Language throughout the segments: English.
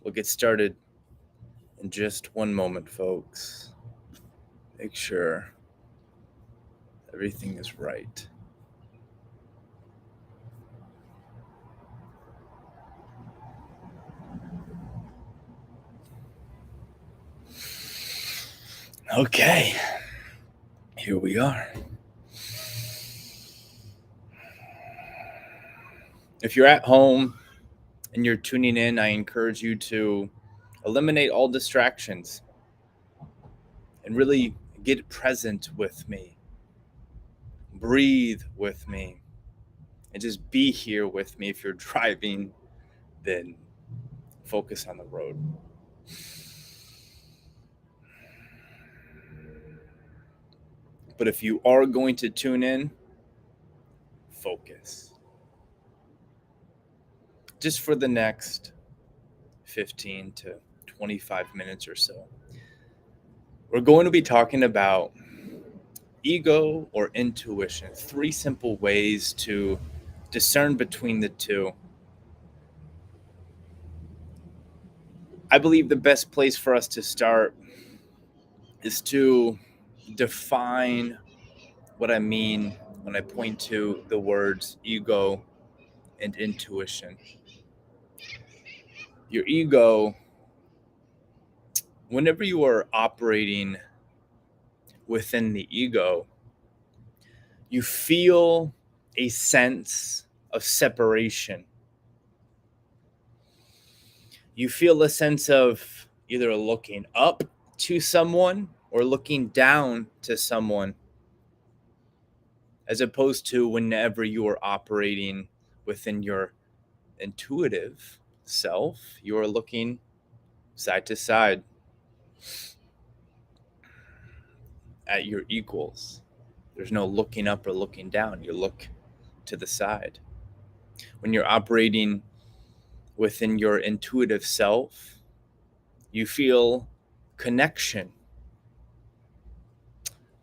We'll get started in just one moment, folks. Make sure everything is right. Okay, here we are. If you're at home and you're tuning in, I encourage you to eliminate all distractions and really get present with me. Breathe with me and just be here with me. If you're driving, then focus on the road. But if you are going to tune in, focus. Just for the next 15 to 25 minutes or so, we're going to be talking about ego or intuition. 3 simple ways to discern between the two. I believe the best place for us to start is to define what I mean when I point to the words ego and intuition. Your ego, whenever you are operating within the ego, you feel a sense of separation. You feel a sense of either looking up to someone or looking down to someone, as opposed to whenever you are operating within your intuitive self, you are looking side to side at your equals. There's no looking up or looking down. You look to the side. When you're operating within your intuitive self, you feel connection.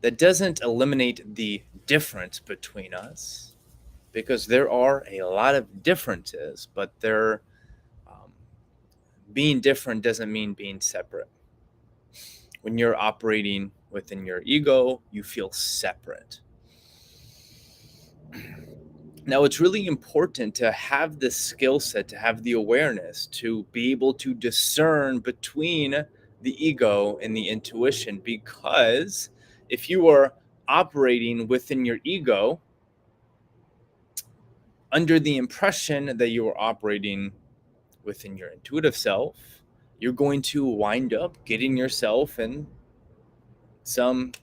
That doesn't eliminate the difference between us, because there are a lot of differences, but being different doesn't mean being separate. When you're operating within your ego, you feel separate. Now, it's really important to have this skill set, to have the awareness, to be able to discern between the ego and the intuition, because if you are operating within your ego under the impression that you are operating within your intuitive self, you're going to wind up getting yourself in some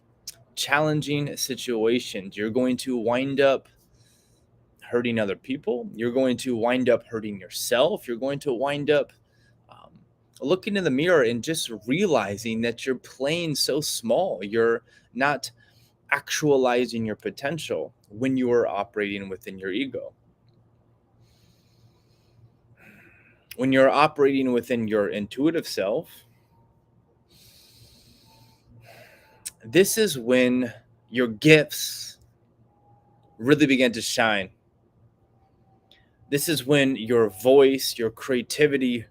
challenging situations. You're going to wind up hurting other people. You're going to wind up hurting yourself. You're going to wind up looking in the mirror and just realizing that you're playing so small. You're not actualizing your potential when you are operating within your ego. When you're operating within your intuitive self, this is when your gifts really begin to shine. This is when your voice, your creativity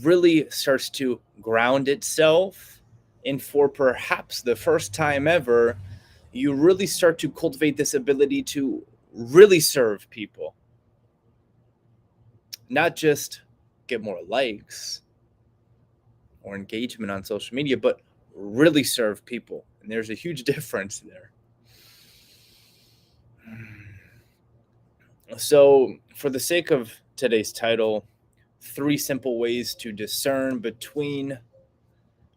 really starts to ground itself. And for perhaps the first time ever, you really start to cultivate this ability to really serve people. Not just get more likes or engagement on social media, but really serve people. And there's a huge difference there. So, for the sake of today's title, 3 simple ways to discern between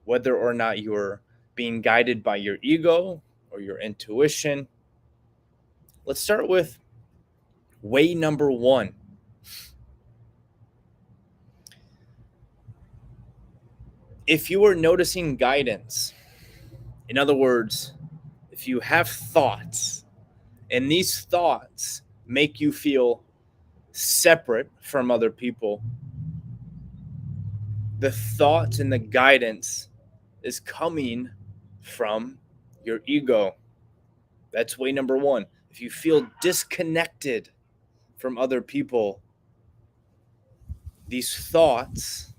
whether or not you're being guided by your ego or your intuition. Let's start with way number 1. If you are noticing guidance, in other words, if you have thoughts and these thoughts make you feel separate from other people, the thoughts and the guidance is coming from your ego. That's way number 1. If you feel disconnected from other people, these thoughts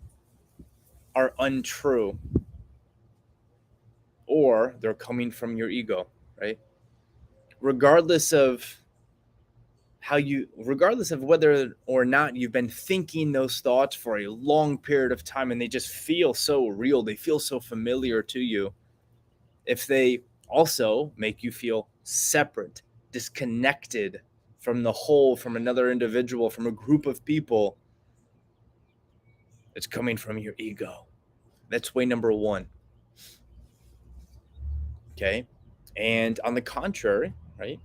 are untrue, or they're coming from your ego, right? Regardless of regardless of whether or not you've been thinking those thoughts for a long period of time and they just feel so real, they feel so familiar to you, if they also make you feel separate, disconnected from the whole, from another individual, from a group of people, it's coming from your ego. That's way number one. Okay. And on the contrary, right?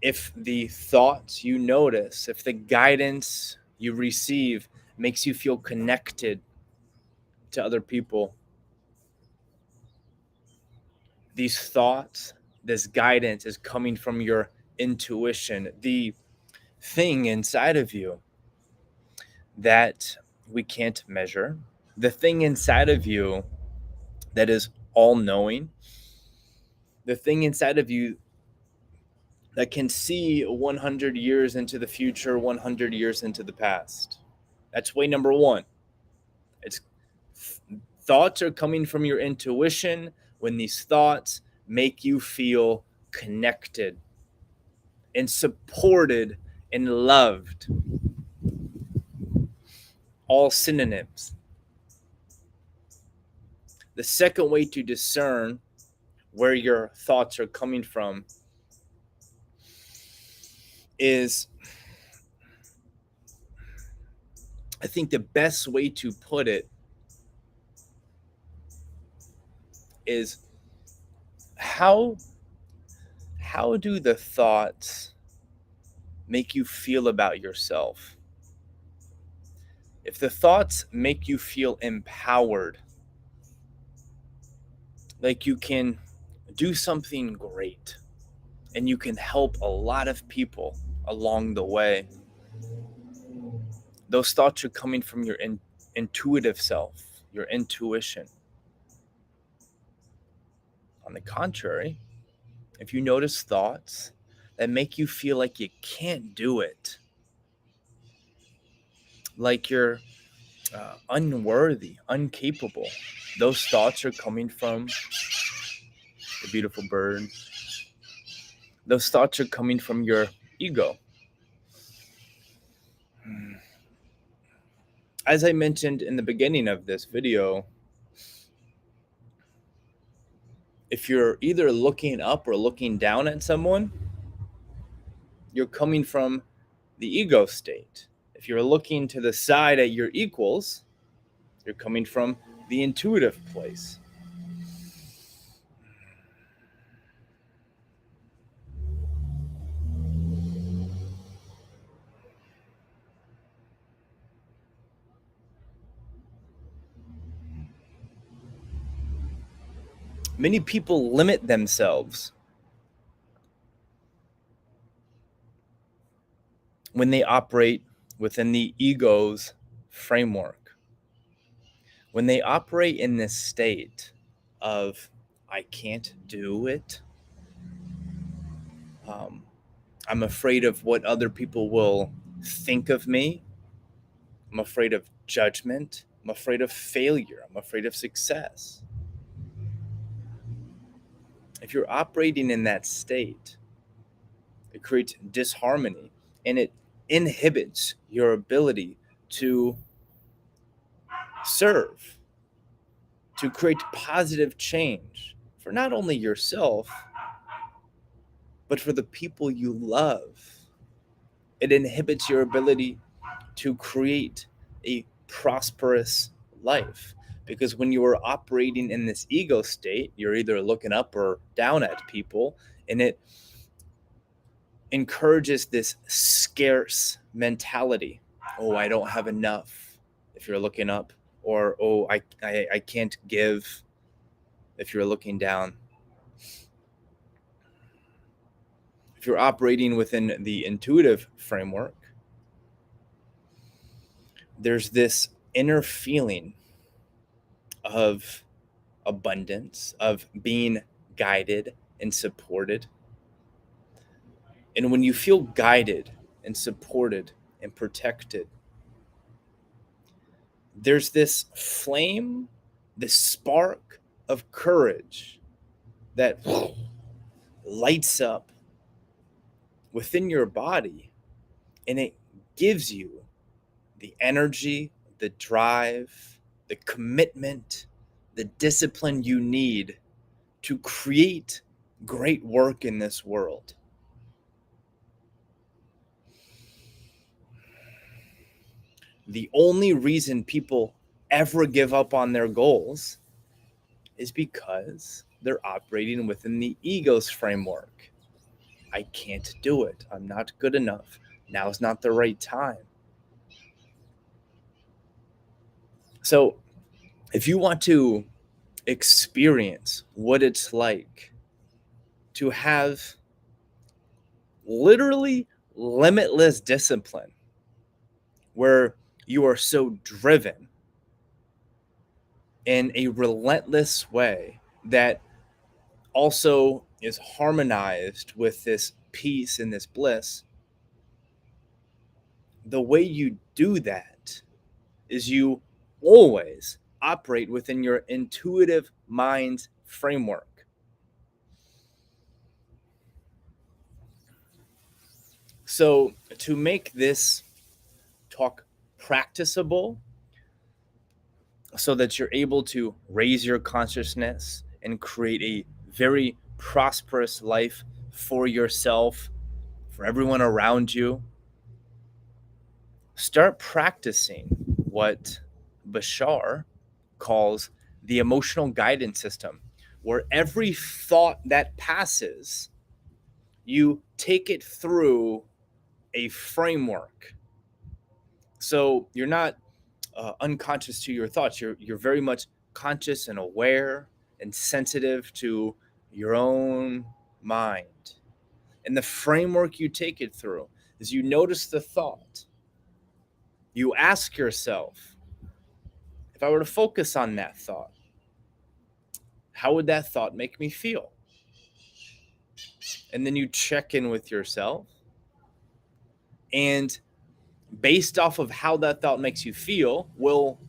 If the thoughts you notice, if the guidance you receive makes you feel connected to other people, these thoughts, this guidance is coming from your intuition, the thing inside of you that we can't measure, the thing inside of you that is all knowing, the thing inside of you that can see 100 years into the future, 100 years into the past. That's way number one. It's thoughts are coming from your intuition when these thoughts make you feel connected and supported and loved. All synonyms. The second way to discern where your thoughts are coming from is, I think the best way to put it is how do the thoughts make you feel about yourself? If the thoughts make you feel empowered, like you can do something great and you can help a lot of people along the way, those thoughts are coming from your intuitive self, your intuition. On the contrary, if you notice thoughts that make you feel like you can't do it, like you're unworthy, incapable, those thoughts are coming from the beautiful bird. Those thoughts are coming from your ego. As I mentioned in the beginning of this video, if you're either looking up or looking down at someone, you're coming from the ego state. If you're looking to the side at your equals, you're coming from the intuitive place. Many people limit themselves when they operate within the ego's framework. When they operate in this state of, I can't do it, um, I'm afraid of what other people will think of me, I'm afraid of judgment, I'm afraid of failure, I'm afraid of success. If you're operating in that state, it creates disharmony and it inhibits your ability to serve, to create positive change for not only yourself, but for the people you love. It inhibits your ability to create a prosperous life. Because when you are operating in this ego state, you're either looking up or down at people, and it encourages this scarce mentality. Oh, I don't have enough if you're looking up, or oh, I can't give if you're looking down. If you're operating within the intuitive framework, there's this inner feeling of abundance, of being guided and supported. And when you feel guided and supported and protected, there's this flame, this spark of courage that lights up within your body, and it gives you the energy, the drive, the commitment, the discipline you need to create great work in this world. The only reason people ever give up on their goals is because they're operating within the ego's framework. I can't do it. I'm not good enough. Now's not the right time. So, if you want to experience what it's like to have literally limitless discipline, where you are so driven in a relentless way that also is harmonized with this peace and this bliss, the way you do that is you always operate within your intuitive mind's framework. So, to make this talk practicable, so that you're able to raise your consciousness and create a very prosperous life for yourself, for everyone around you, start practicing what Bashar calls the emotional guidance system, where every thought that passes, you take it through a framework. So you're not unconscious to your thoughts. You're very much conscious and aware and sensitive to your own mind. And the framework you take it through is you notice the thought. You ask yourself, if I were to focus on that thought, how would that thought make me feel? And then you check in with yourself. And based off of how that thought makes you feel, will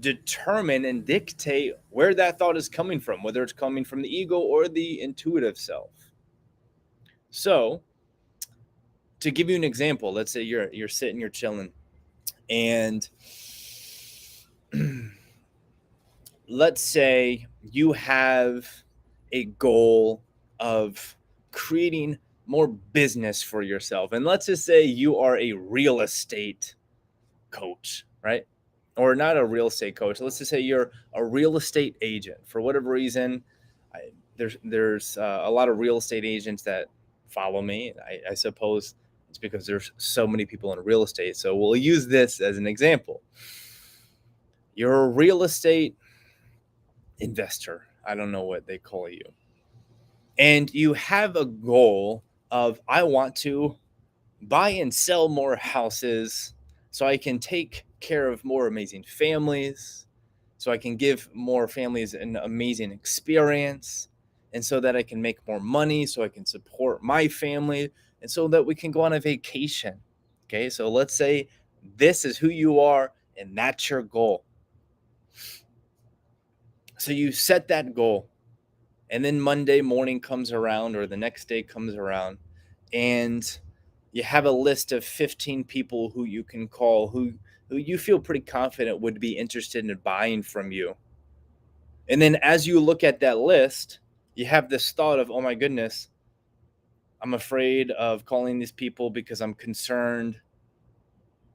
determine and dictate where that thought is coming from, whether it's coming from the ego or the intuitive self. So, to give you an example, let's say you're sitting, you're chilling, and let's say you have a goal of creating more business for yourself. And let's just say you are a real estate coach, right? Or not a real estate coach. Let's just say you're a real estate agent. For whatever reason, there's a lot of real estate agents that follow me. I suppose it's because there's so many people in real estate. So we'll use this as an example. You're a real estate investor. I don't know what they call you. And you have a goal of, I want to buy and sell more houses so I can take care of more amazing families, so I can give more families an amazing experience, and so that I can make more money, so I can support my family, and so that we can go on a vacation. Okay, so let's say this is who you are and that's your goal. So you set that goal, and then Monday morning comes around, or the next day comes around, and you have a list of 15 people who you can call, who you feel pretty confident would be interested in buying from you. And then as you look at that list, you have this thought of, oh my goodness, I'm afraid of calling these people because I'm concerned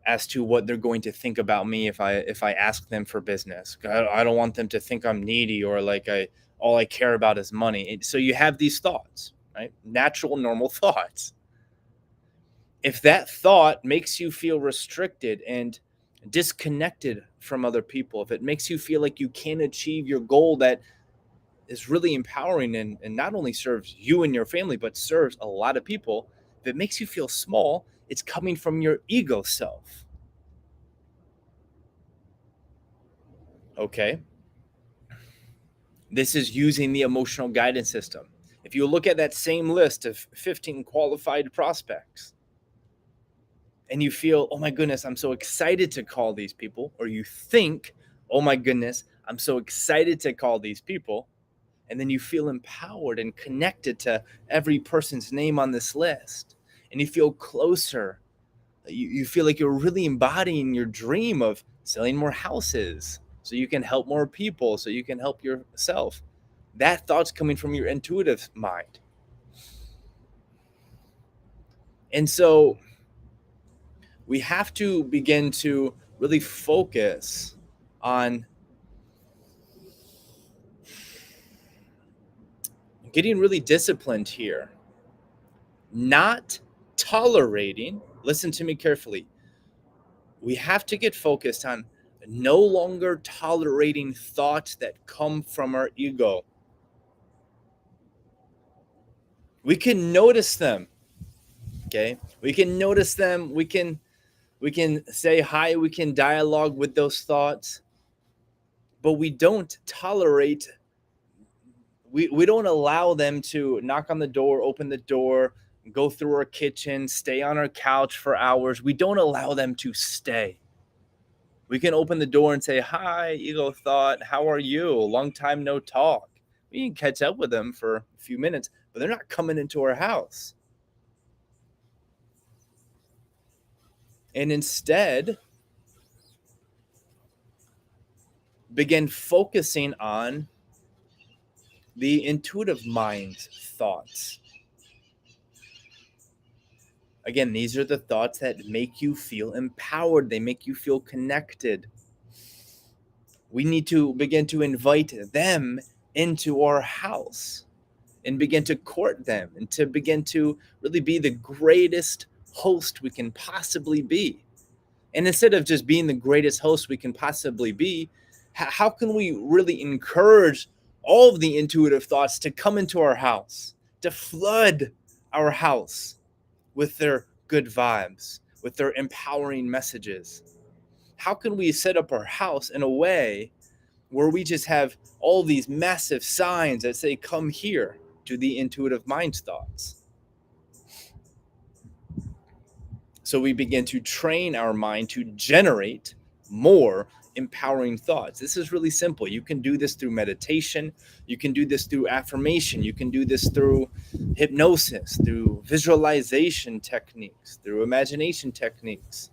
as to what they're going to think about me if I ask them for business. I don't want them to think I'm needy, or like all I care about is money. So you have these thoughts, right? Natural, normal thoughts. If that thought makes you feel restricted and disconnected from other people, if it makes you feel like you can't achieve your goal that is really empowering and not only serves you and your family, but serves a lot of people, if it makes you feel small, it's coming from your ego self. Okay? This is using the emotional guidance system. If you look at that same list of 15 qualified prospects, and you feel, oh my goodness, I'm so excited to call these people, or you think, oh my goodness, I'm so excited to call these people, and then you feel empowered and connected to every person's name on this list, and you feel closer. You feel like you're really embodying your dream of selling more houses so you can help more people, so you can help yourself. That thought's coming from your intuitive mind. And so we have to begin to really focus on getting really disciplined here, not tolerating. Listen to me carefully. We have to get focused on no longer tolerating thoughts that come from our ego. We can notice them. Okay? We can notice them. We can say hi, we can dialogue with those thoughts, but we don't tolerate, we don't allow them to knock on the door, open the door, go through our kitchen, stay on our couch for hours. We don't allow them to stay. We can open the door and say, hi, ego thought, how are you? Long time no talk. We can catch up with them for a few minutes, but they're not coming into our house. And instead, begin focusing on the intuitive mind's thoughts. Again, these are the thoughts that make you feel empowered. They make you feel connected. We need to begin to invite them into our house and begin to court them and to begin to really be the greatest host we can possibly be. And instead of just being the greatest host we can possibly be, how can we really encourage all of the intuitive thoughts to come into our house, to flood our house with their good vibes, with their empowering messages? How can we set up our house in a way where we just have all these massive signs that say, come here, to the intuitive mind's thoughts? So we begin to train our mind to generate more empowering thoughts. This is really simple. You can do this through meditation. You can do this through affirmation. You can do this through hypnosis, through visualization techniques, through imagination techniques,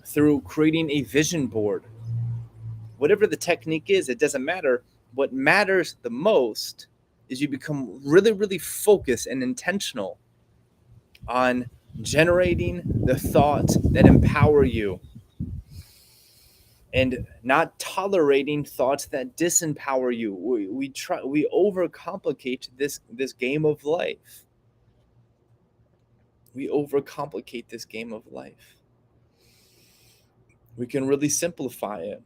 through creating a vision board. Whatever the technique is, it doesn't matter. What matters the most is you become really, really focused and intentional on generating the thoughts that empower you and not tolerating thoughts that disempower you. We overcomplicate this game of life. We overcomplicate this game of life. We can really simplify it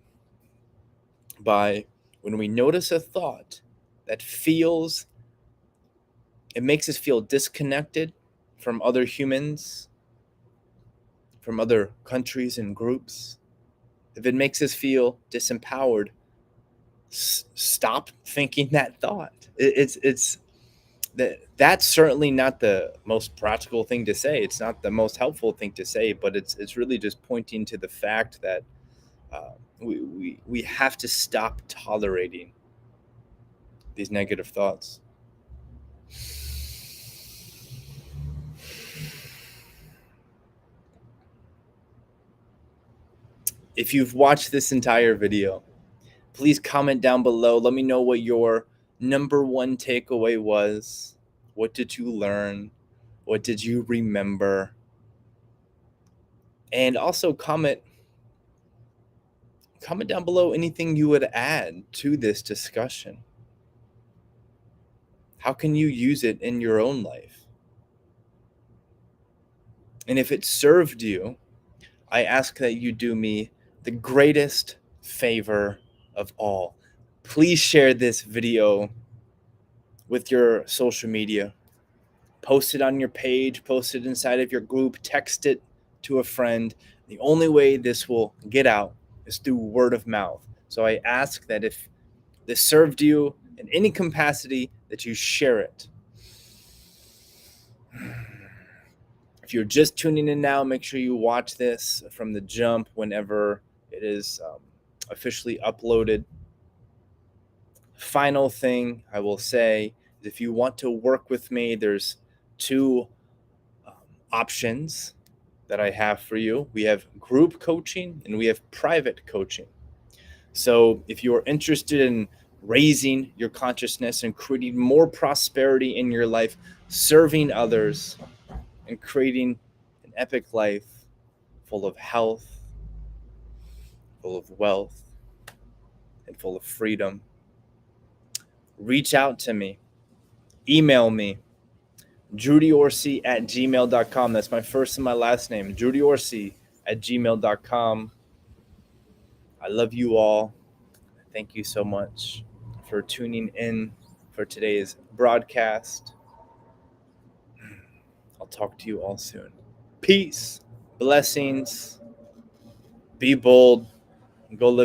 by, when we notice a thought that it makes us feel disconnected from other humans, from other countries and groups. If it makes us feel disempowered, stop thinking that thought. That's certainly not the most practical thing to say. It's not the most helpful thing to say, but it's really just pointing to the fact that we have to stop tolerating these negative thoughts. If you've watched this entire video, please comment down below. Let me know what your number one takeaway was. What did you learn? What did you remember? And also comment down below anything you would add to this discussion. How can you use it in your own life? And if it served you, I ask that you do me the greatest favor of all. Please share this video with your social media. Post it on your page, post it inside of your group, text it to a friend. The only way this will get out is through word of mouth. So I ask that if this served you in any capacity, that you share it. If you're just tuning in now, make sure you watch this from the jump whenever it is officially uploaded. Final thing I will say is if you want to work with me, there's two um, options that I have for you. We have group coaching and we have private coaching. So if you are interested in raising your consciousness and creating more prosperity in your life, serving others, and creating an epic life full of health, full of wealth, and full of freedom, reach out to me. Email me, drewdyorsi@gmail.com. That's my first and my last name, drewdyorsi@gmail.com. I love you all. Thank you so much for tuning in for today's broadcast. I'll talk to you all soon. Peace, blessings, be bold, and go live your